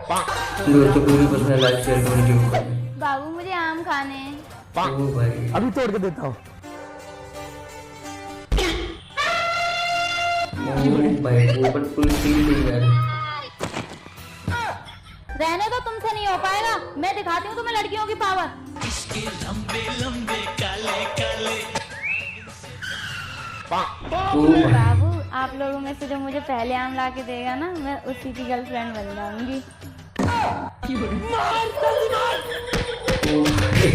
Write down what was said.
दोस्तों को भी पसंद है, लाइक शेयर कमेंट करें। बाबू मुझे आम खाने हैं। ओ भाई अभी तोड़ के देता हूँ। ओ भाई ऊपर पूरी सील ली यार। रहने दो, तुमसे नहीं हो पाएगा। मैं दिखाती हूँ तुम्हें लड़कियों की पावर। ओ भाई बाबू आप लोगों में से जो मुझे पहले आम ला के देगा ना, मैं उसी की गर्लफ्रेंड बन जाऊंगी। ओ भाई